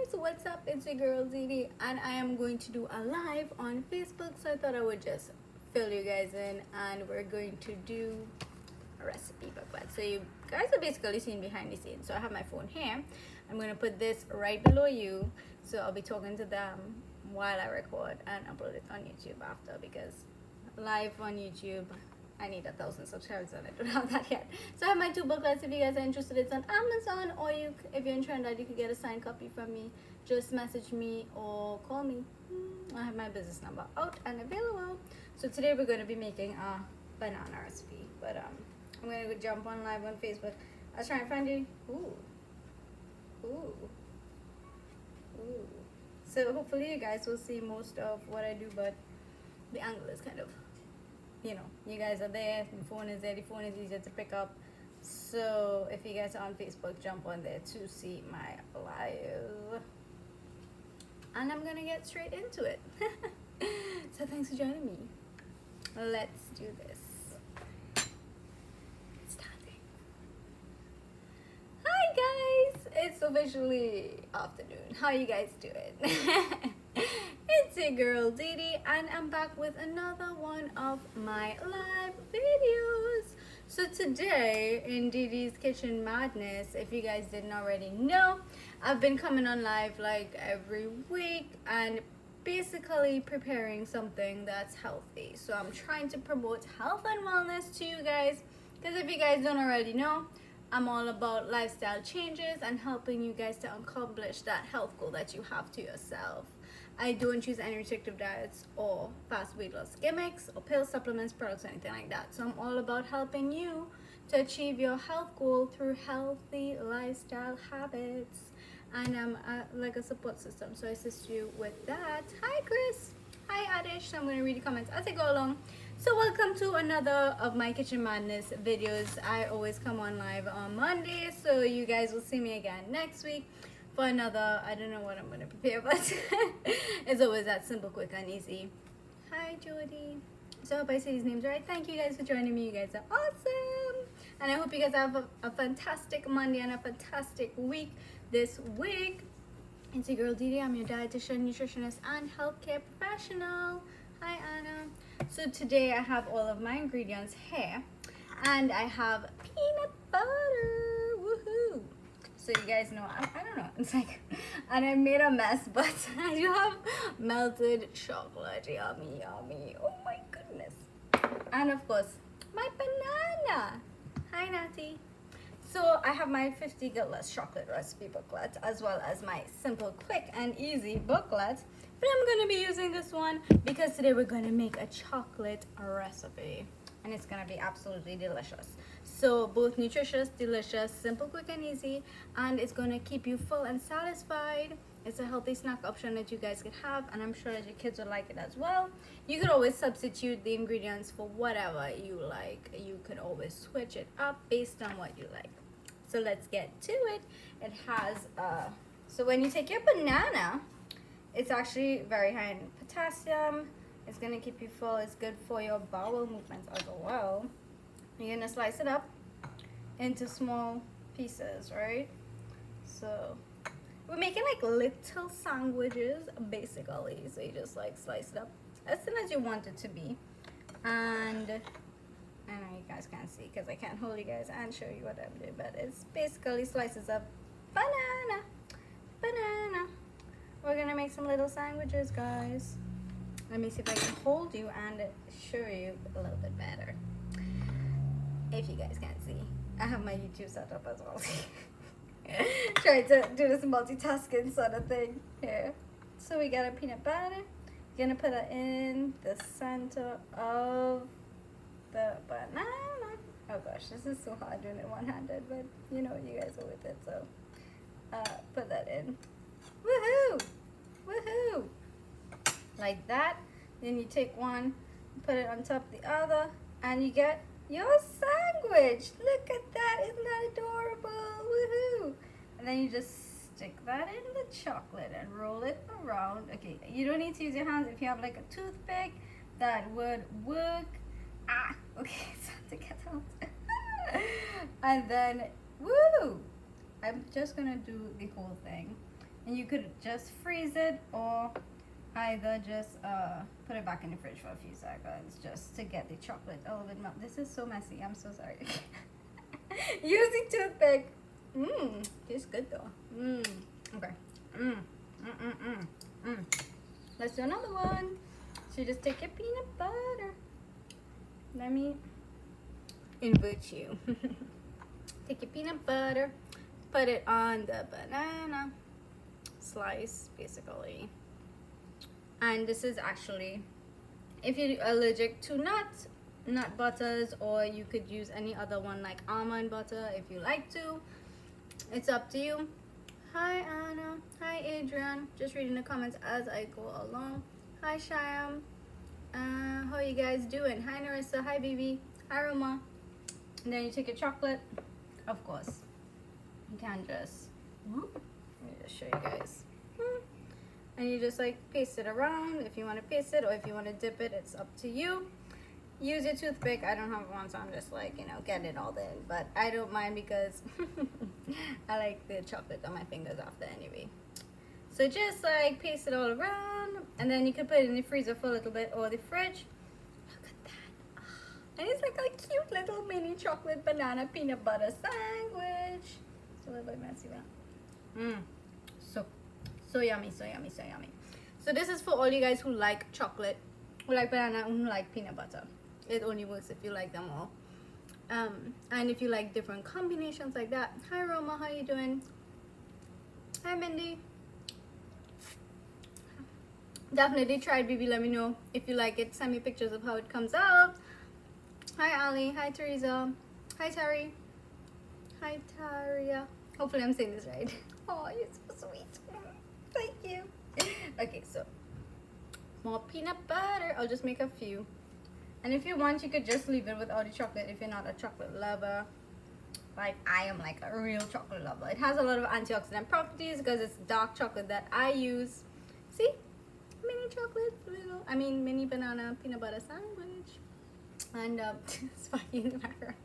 guys, what's up? It's your girl Didi, and I am going to do a live on Facebook. So I thought I would just fill you guys in, and we're going to do a recipe booklet. So you guys are basically seeing behind the scenes. So I have my phone here. I'm going to put this right below you, so I'll be talking to them while I record and upload it on YouTube after, because live on YouTube I need 1,000 subscribers and I don't have that yet. So I have my 2 booklets. If you guys are interested, it's on Amazon, or if you're in Trinidad, you could get a signed copy from me. Just message me or call me. I have my business number out and available. So today we're going to be making a banana recipe, but I'm going to jump on live on Facebook. I was trying to find you. Ooh. So hopefully you guys will see most of what I do, but the angle is kind of, you guys are there, the phone is there, the phone is easier to pick up. So if you guys are on Facebook, jump on there to see my live. And I'm gonna get straight into it. So thanks for joining me. Let's do this. Starting. Hi guys, it's officially afternoon. How you guys doing? It's your girl Didi, and I'm back with another one of my live videos. So today in Didi's Kitchen Madness, if you guys didn't already know, I've been coming on live like every week and basically preparing something that's healthy. So I'm trying to promote health and wellness to you guys, because if you guys don't already know, I'm all about lifestyle changes and helping you guys to accomplish that health goal that you have to yourself. I don't choose any restrictive diets or fast weight loss gimmicks or pills, supplements, products, or anything like that. So I'm all about helping you to achieve your health goal through healthy lifestyle habits. And I'm like a support system, so I assist you with that. Hi Chris. Hi Adish. So I'm going to read the comments as I go along. So welcome to another of my Kitchen Madness videos. I always come on live on Monday, so you guys will see me again next week for another, I don't know what I'm going to prepare, but it's always that simple, quick, and easy. Hi Jody. So I hope I say these names right. Thank you guys for joining me. You guys are awesome. And I hope you guys have a fantastic Monday and a fantastic week this week. It's your girl Didi. I'm your dietitian, nutritionist, and healthcare professional. Hi Anna. So today I have all of my ingredients here, and I have peanut butter. Woohoo! So you guys know, I don't know, it's like, and I made a mess, but I do have melted chocolate. Yummy, yummy. Oh my goodness. And of course, my banana. Hi Natty. So I have my 50 guiltless chocolate recipe booklet, as well as my simple, quick, and easy booklet. But I'm going to be using this one because today we're going to make a chocolate recipe, and it's going to be absolutely delicious. So both nutritious, delicious, simple, quick, and easy, and it's going to keep you full and satisfied. It's a healthy snack option that you guys could have, and I'm sure that your kids will like it as well. You could always substitute the ingredients for whatever you like. You could always switch it up based on what you like. So let's get to it. It has, so when you take your banana, it's actually very high in potassium. It's going to keep you full. It's good for your bowel movements as well. You're going to slice it up into small pieces, right? So we're making like little sandwiches, basically. So you just like slice it up as thin as you want it to be. And I know you guys can't see because I can't hold you guys and show you what I'm doing, but it's basically slices of banana. We're gonna make some little sandwiches, guys. Let me see if I can hold you and show you a little bit better. If you guys can't see, I have my YouTube set up as well. Trying to do this multitasking sort of thing here. So we got a peanut butter. You're gonna put it in the center of the banana. Oh gosh, this is so hard doing it one-handed, but you know you guys are with it, so put that in. Woohoo! Woohoo! Like that. Then you take one, put it on top of the other, and you get your sandwich. Look at that. Isn't that adorable? Woohoo! And then you just stick that in the chocolate and roll it around. Okay, you don't need to use your hands. If you have like a toothpick, that would work. Okay, it's hard to get out. And then, woo! I'm just gonna do the whole thing. And you could just freeze it or either just put it back in the fridge for a few seconds just to get the chocolate a little bit melted. This is so messy. I'm so sorry. Use the toothpick. Tastes good though. Okay. Let's do another one. So you just take your peanut butter. Let me invert you. Take your peanut butter, put it on the banana slice, basically. And this is actually, if you're allergic to nut butters, or you could use any other one like almond butter if you like to. It's up to you. Hi Anna, hi Adrian, just reading the comments as I go along. Hi Shyam, how are you guys doing? Hi Narissa, hi Bibi, hi Roma. And then you take your chocolate, of course. You can just, let me just show you guys. And you just like paste it around if you want to paste it, or if you want to dip it, it's up to you. Use your toothpick. I don't have one, so I'm just like, getting it all in. But I don't mind because I like the chocolate on my fingers after anyway. So just like paste it all around, and then you can put it in the freezer for a little bit or the fridge. Look at that. And it's like a cute little mini chocolate banana peanut butter sandwich. It's a little bit messy, but so yummy, so yummy, so yummy. So this is for all you guys who like chocolate, who like banana, and who like peanut butter. It only works if you like them all. And if you like different combinations like that. Hi Roma, how you doing? Hi Mindy. Definitely try it, baby. Let me know if you like it. Send me pictures of how it comes out. Hi Ali. Hi Teresa. Hi Terry. Hi Taria. Hopefully I'm saying this right. Oh, you're so sweet. Thank you. Okay, so more peanut butter. I'll just make a few. And if you want, you could just leave it without the chocolate if you're not a chocolate lover. Like I am, like a real chocolate lover. It has a lot of antioxidant properties because it's dark chocolate that I use. See? Mini chocolate, mini banana peanut butter sandwich. And spiky in the background.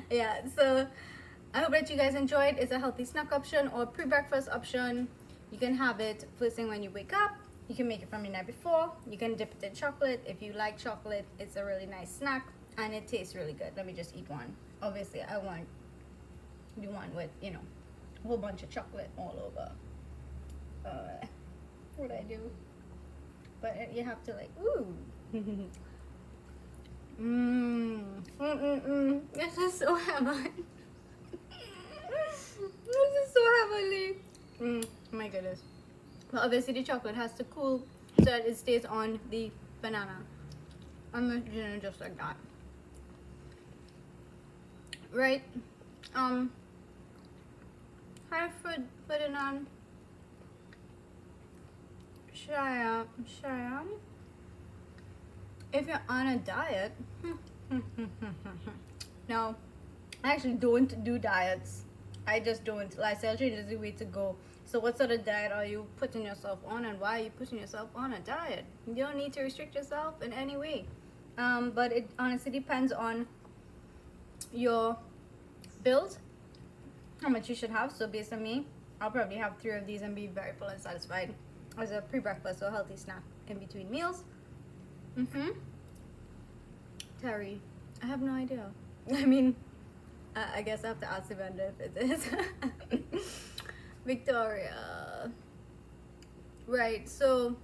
Yeah, so I hope that you guys enjoyed. It's a healthy snack option or pre-breakfast option. You can have it first thing when you wake up. You can make it from the night before. You can dip it in chocolate. If you like chocolate, it's a really nice snack and it tastes really good. Let me just eat one. Obviously, I want the one with, a whole bunch of chocolate all over. What I do? But you have to like, ooh. This is so heavenly. This is so heavenly. My goodness. But obviously the chocolate has to cool so that it stays on the banana. I'm just like that. Right? Hi Ferdinand. Shyam. If you're on a diet, no, I actually don't do diets. I just don't. Lifestyle change is the way to go. So what sort of diet are you putting yourself on, and why are you putting yourself on a diet? You don't need to restrict yourself in any way. But it honestly depends on your build, how much you should have. So based on me, I'll probably have 3 of these and be very full and satisfied as a pre-breakfast or healthy snack in between meals. Terry, I have no idea. I guess I have to ask the vendor if it is. Victoria. Right, so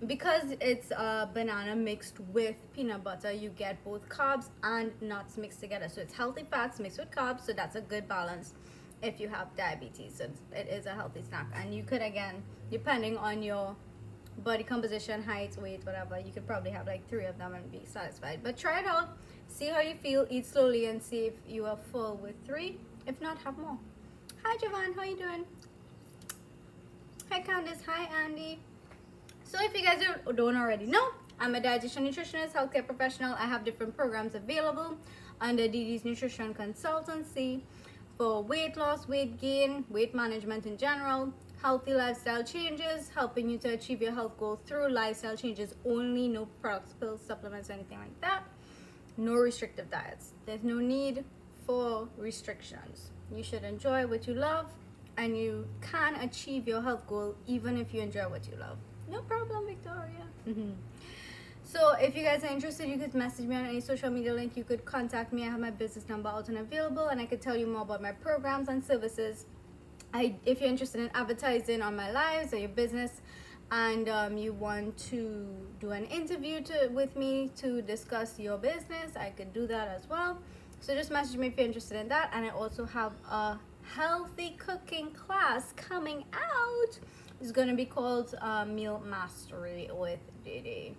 because it's a banana mixed with peanut butter, you get both carbs and nuts mixed together. So it's healthy fats mixed with carbs, so that's a good balance if you have diabetes. So it is a healthy snack. And you could, again, depending on your body composition, height, weight, whatever, you could probably have like 3 of them and be satisfied. But try it out, see how you feel, eat slowly, and see if you are full with 3. If not, have more. Hi Jovan, how you doing? Hi Candice, hi Andy. So if you guys don't already know, I'm a dietitian, nutritionist, healthcare professional. I have different programs available under Didi's Nutrition Consultancy for weight loss, weight gain, weight management in general, healthy lifestyle changes, helping you to achieve your health goals through lifestyle changes only, no products, pills, supplements, anything like that. No restrictive diets. There's no need for restrictions. You should enjoy what you love and you can achieve your health goal even if you enjoy what you love. No problem, Victoria. So if you guys are interested, you could message me on any social media link. You could contact me. I have my business number out and available, and I could tell you more about my programs and services. If you're interested in advertising on my lives or your business, and you want to do an interview with me to discuss your business, I could do that as well. So just message me if you're interested in that. And I also have a healthy cooking class coming out. It's going to be called Meal Mastery with Didi.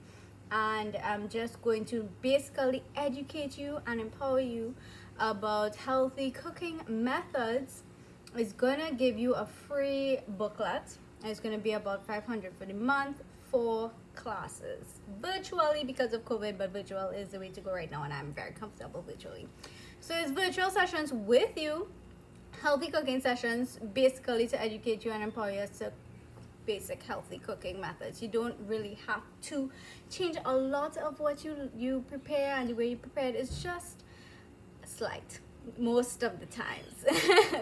And I'm just going to basically educate you and empower you about healthy cooking methods. It's gonna give you a free booklet. It's gonna be about $500 for the month, 4 classes virtually because of COVID, but virtual is the way to go right now, and I'm very comfortable virtually. So it's virtual sessions with you, healthy cooking sessions, basically to educate you and empower you as to basic healthy cooking methods. You don't really have to change a lot of what you prepare, and the way you prepare it is just slight most of the times.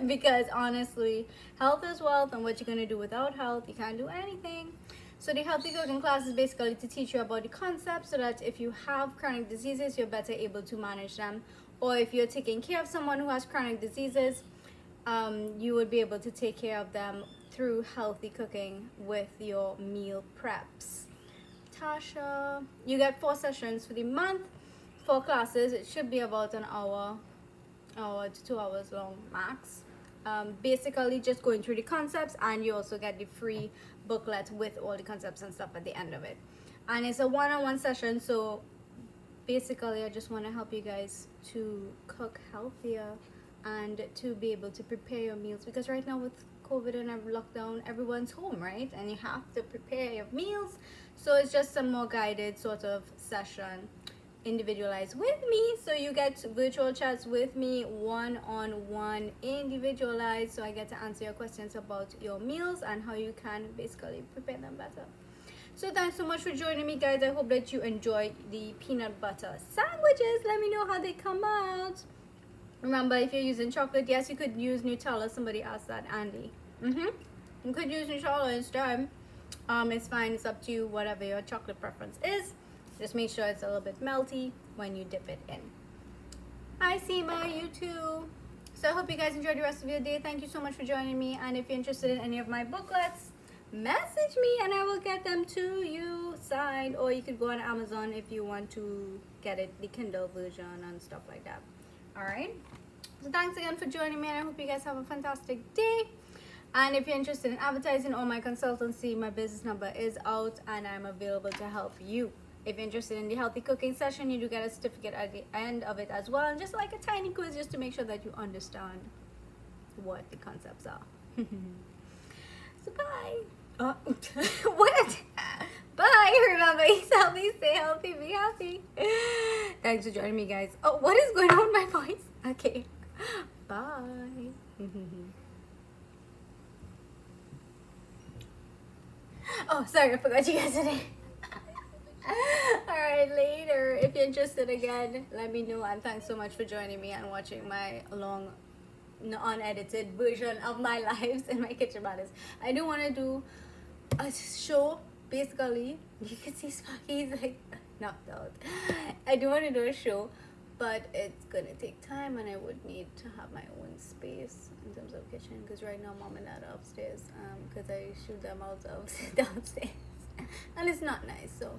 Because honestly, health is wealth, and what you're going to do without health, you can't do anything. So the healthy cooking class is basically to teach you about the concepts, so that if you have chronic diseases, you're better able to manage them. Or if you're taking care of someone who has chronic diseases, you would be able to take care of them through healthy cooking with your meal preps. Tasha, you get 4 sessions for the month, 4 classes. It should be about an hour to 2 hours long max. Basically just going through the concepts, and you also get the free booklet with all the concepts and stuff at the end of it. And it's a one-on-one session, so basically I just want to help you guys to cook healthier and to be able to prepare your meals, because right now with COVID and lockdown, everyone's home, right? And you have to prepare your meals. So it's just a more guided sort of session, individualized with me. So you get virtual chats with me, one-on-one, individualized. So I get to answer your questions about your meals and how you can basically prepare them better. So thanks so much for joining me, guys. I hope that you enjoyed the peanut butter sandwiches. Let me know how they come out. Remember, if you're using chocolate, yes, you could use Nutella. Somebody asked that, Andy. You could use Nutella instead. It's fine. It's up to you, whatever your chocolate preference is. Just make sure it's a little bit melty when you dip it in. Hi, Seema, you too. So I hope you guys enjoyed the rest of your day. Thank you so much for joining me. And if you're interested in any of my booklets, message me and I will get them to you signed. Or you could go on Amazon if you want to get it, the Kindle version and stuff like that. Alright, so thanks again for joining me, and I hope you guys have a fantastic day. And if you're interested in advertising or my consultancy, my business number is out and I'm available to help you. If you're interested in the healthy cooking session, you do get a certificate at the end of it as well, and just like a tiny quiz just to make sure that you understand what the concepts are. So bye. What? Bye. Remember, eat healthy, stay healthy, be happy. Thanks for joining me, guys. Oh, what is going on with my voice? Okay. Bye. Oh, sorry, I forgot you guys today. Alright, later. If you're interested again, let me know. And thanks so much for joining me and watching my long, unedited version of my lives in my kitchen matters. I do want to do a show. Basically, you can see he's like knocked out. I do want to do a show, but it's gonna take time, and I would need to have my own space in terms of kitchen, because right now mom and dad are upstairs because I shoot them out of downstairs and it's not nice. So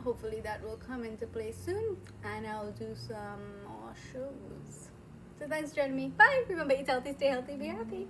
hopefully that will come into play soon, and I'll do some more shows. So thanks for joining me. Bye. Remember, eat healthy, stay healthy, be happy.